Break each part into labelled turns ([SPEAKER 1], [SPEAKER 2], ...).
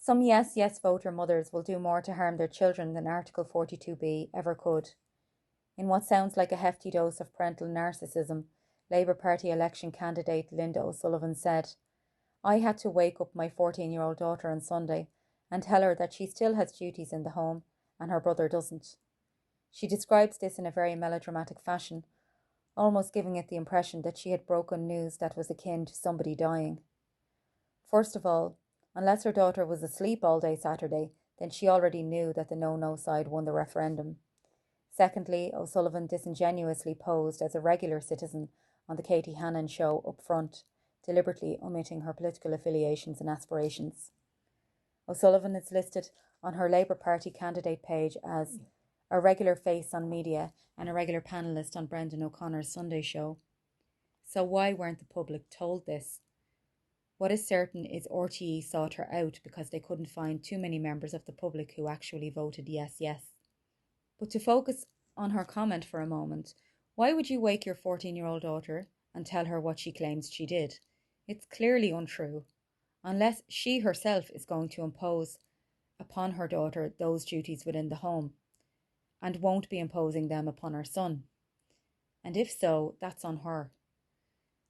[SPEAKER 1] Some yes, yes voter mothers will do more to harm their children than Article 42B ever could. In what sounds like a hefty dose of parental narcissism, Labour Party election candidate Linda O'Sullivan said, "I had to wake up my 14-year-old daughter on Sunday and tell her that she still has duties in the home and her brother doesn't." She describes this in a very melodramatic fashion, almost giving it the impression that she had broken news that was akin to somebody dying. First of all, unless her daughter was asleep all day Saturday, then she already knew that the no-no side won the referendum. Secondly, O'Sullivan disingenuously posed as a regular citizen on the Katie Hannon show Upfront, deliberately omitting her political affiliations and aspirations. O'Sullivan is listed on her Labour Party candidate page as a regular face on media and a regular panellist on Brendan O'Connor's Sunday show. So why weren't the public told this? What is certain is RTE sought her out because they couldn't find too many members of the public who actually voted yes, yes. But to focus on her comment for a moment, why would you wake your 14-year-old daughter and tell her what she claims she did? It's clearly untrue, unless she herself is going to impose upon her daughter those duties within the home, and won't be imposing them upon her son. And if so, that's on her.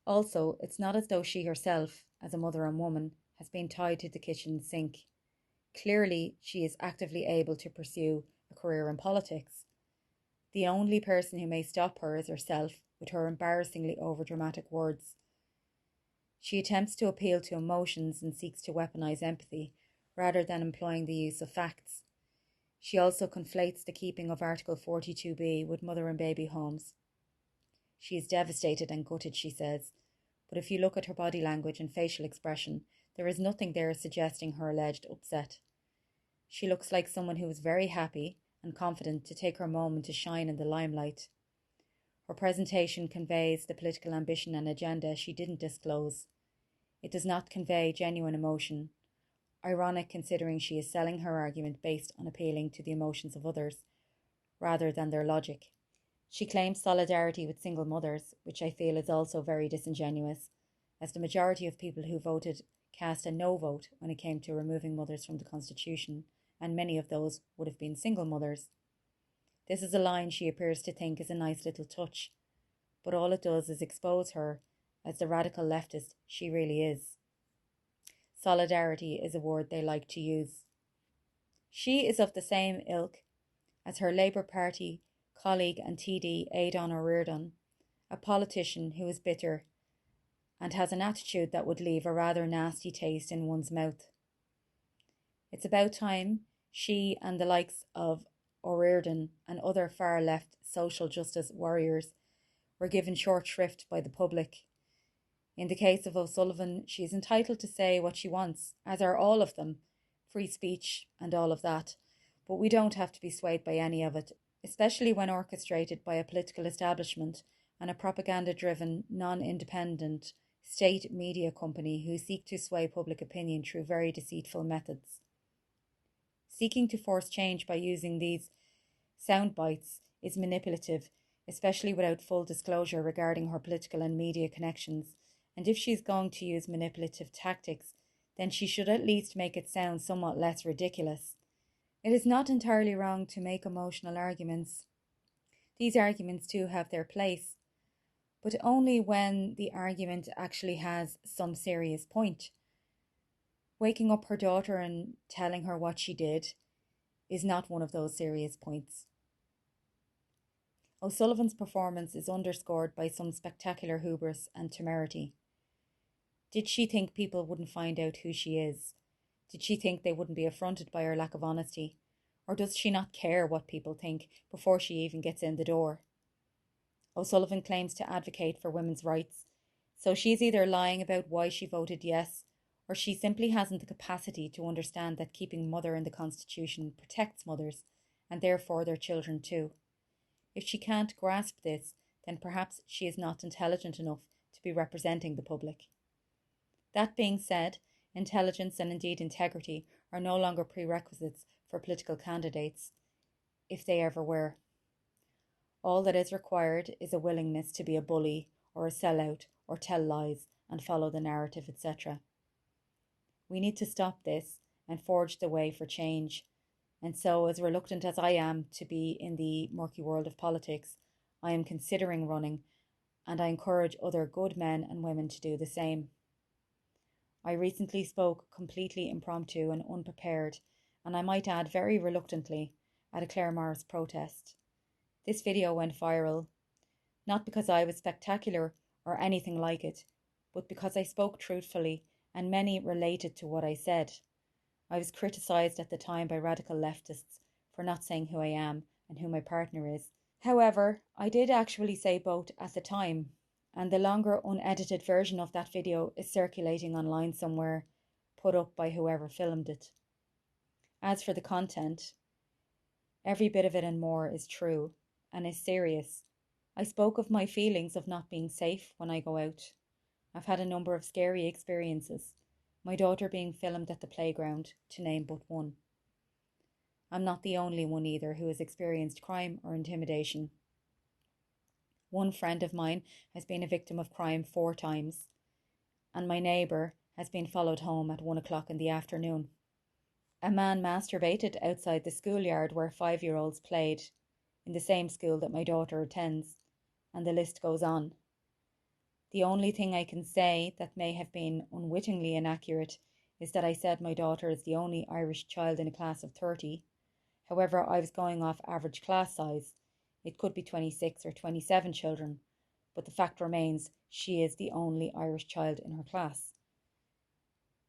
[SPEAKER 1] Also, it's not as though she herself, as a mother and woman, has been tied to the kitchen sink. Clearly, she is actively able to pursue a career in politics. The only person who may stop her is herself, with her embarrassingly overdramatic words. She attempts to appeal to emotions and seeks to weaponize empathy, rather than employing the use of facts. She also conflates the keeping of Article 42B with mother and baby homes. She is devastated and gutted, she says, but if you look at her body language and facial expression, there is nothing there suggesting her alleged upset. She looks like someone who is very happy and confident to take her moment to shine in the limelight. Her presentation conveys the political ambition and agenda she didn't disclose. It does not convey genuine emotion, ironic considering she is selling her argument based on appealing to the emotions of others, rather than their logic. She claims solidarity with single mothers, which I feel is also very disingenuous, as the majority of people who voted cast a no vote when it came to removing mothers from the Constitution, and many of those would have been single mothers. This is a line she appears to think is a nice little touch, but all it does is expose her as the radical leftist she really is. Solidarity is a word they like to use. She is of the same ilk as her Labour Party colleague and TD Aidan O'Riordan, a politician who is bitter and has an attitude that would leave a rather nasty taste in one's mouth. It's about time she and the likes of O'Riordan and other far-left social justice warriors were given short shrift by the public. In the case of O'Sullivan, she is entitled to say what she wants, as are all of them, free speech and all of that, but we don't have to be swayed by any of it, especially when orchestrated by a political establishment and a propaganda-driven, non-independent state media company who seek to sway public opinion through very deceitful methods. Seeking to force change by using these sound bites is manipulative, especially without full disclosure regarding her political and media connections, and if she's going to use manipulative tactics, then she should at least make it sound somewhat less ridiculous. It is not entirely wrong to make emotional arguments. These arguments too have their place, but only when the argument actually has some serious point. Waking up her daughter and telling her what she did is not one of those serious points. O'Sullivan's performance is underscored by some spectacular hubris and temerity. Did she think people wouldn't find out who she is? Did she think they wouldn't be affronted by her lack of honesty? Or does she not care what people think before she even gets in the door? O'Sullivan claims to advocate for women's rights, so she's either lying about why she voted yes, or she simply hasn't the capacity to understand that keeping mother in the Constitution protects mothers, and therefore their children too. If she can't grasp this, then perhaps she is not intelligent enough to be representing the public. That being said, intelligence and indeed integrity are no longer prerequisites for political candidates, if they ever were. All that is required is a willingness to be a bully or a sellout or tell lies and follow the narrative, etc. We need to stop this and forge the way for change. And so, as reluctant as I am to be in the murky world of politics, I am considering running, and I encourage other good men and women to do the same. I recently spoke completely impromptu and unprepared, and I might add very reluctantly, at a Claire Morris protest. This video went viral, not because I was spectacular or anything like it, but because I spoke truthfully and many related to what I said. I was criticised at the time by radical leftists for not saying who I am and who my partner is. However, I did actually say both at the time, and the longer unedited version of that video is circulating online somewhere, put up by whoever filmed it. As for the content, every bit of it and more is true and is serious. I spoke of my feelings of not being safe when I go out. I've had a number of scary experiences, my daughter being filmed at the playground, to name but one. I'm not the only one either who has experienced crime or intimidation. One friend of mine has been a victim of crime 4 times, and my neighbour has been followed home at 1 o'clock in the afternoon. A man masturbated outside the schoolyard where 5-year-olds played, in the same school that my daughter attends, and the list goes on. The only thing I can say that may have been unwittingly inaccurate is that I said my daughter is the only Irish child in a class of 30. However, I was going off average class size. It could be 26 or 27 children, but the fact remains she is the only Irish child in her class.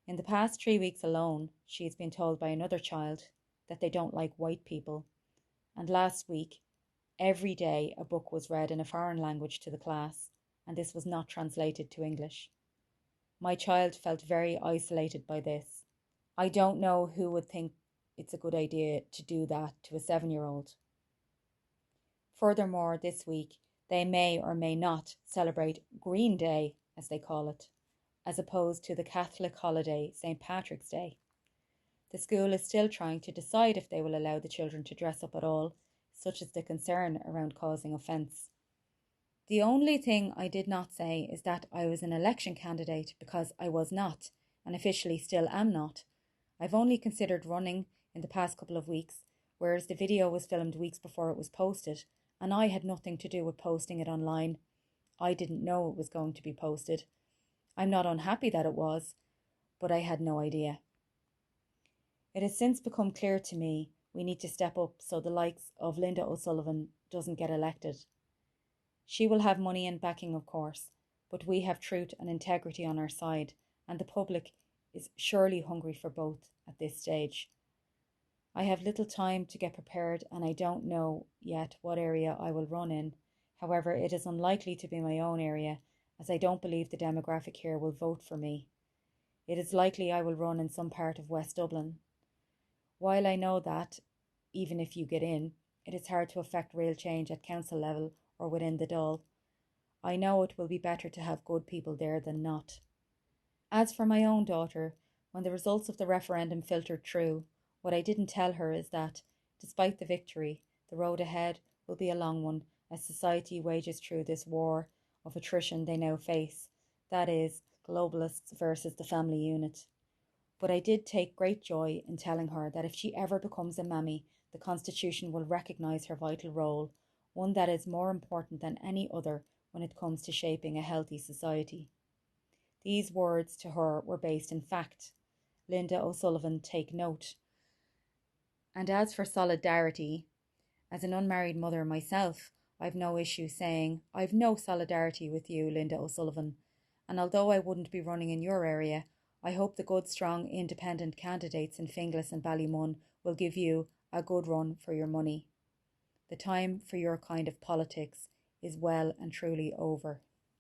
[SPEAKER 1] In the past 3 weeks alone, she has been told by another child that they don't like white people, and last week, every day a book was read in a foreign language to the class, and this was not translated to English. My child felt very isolated by this. I don't know who would think it's a good idea to do that to a 7-year-old. Furthermore, this week, they may or may not celebrate Green Day, as they call it, as opposed to the Catholic holiday St. Patrick's Day. The school is still trying to decide if they will allow the children to dress up at all, such is the concern around causing offence. The only thing I did not say is that I was an election candidate, because I was not, and officially still am not. I've only considered running in the past couple of weeks, whereas the video was filmed weeks before it was posted, and I had nothing to do with posting it online. I didn't know it was going to be posted. I'm not unhappy that it was, but I had no idea. It has since become clear to me we need to step up so the likes of Linda O'Sullivan doesn't get elected. She will have money and backing, of course, but we have truth and integrity on our side, and the public is surely hungry for both at this stage. I have little time to get prepared, and I don't know yet what area I will run in. However, it is unlikely to be my own area, as I don't believe the demographic here will vote for me. It is likely I will run in some part of West Dublin. While I know that, even if you get in, it is hard to effect real change at council level or within the Dáil, I know it will be better to have good people there than not. As for my own daughter, when the results of the referendum filtered through, what I didn't tell her is that, despite the victory, the road ahead will be a long one as society wages through this war of attrition they now face, that is, globalists versus the family unit. But I did take great joy in telling her that if she ever becomes a mammy, the Constitution will recognise her vital role, one that is more important than any other when it comes to shaping a healthy society. These words to her were based in fact. Linda O'Sullivan, take note. And as for solidarity, as an unmarried mother myself, I've no issue saying I've no solidarity with you, Linda O'Sullivan, and although I wouldn't be running in your area, I hope the good, strong, independent candidates in Finglas and Ballymun will give you a good run for your money. The time for your kind of politics is well and truly over.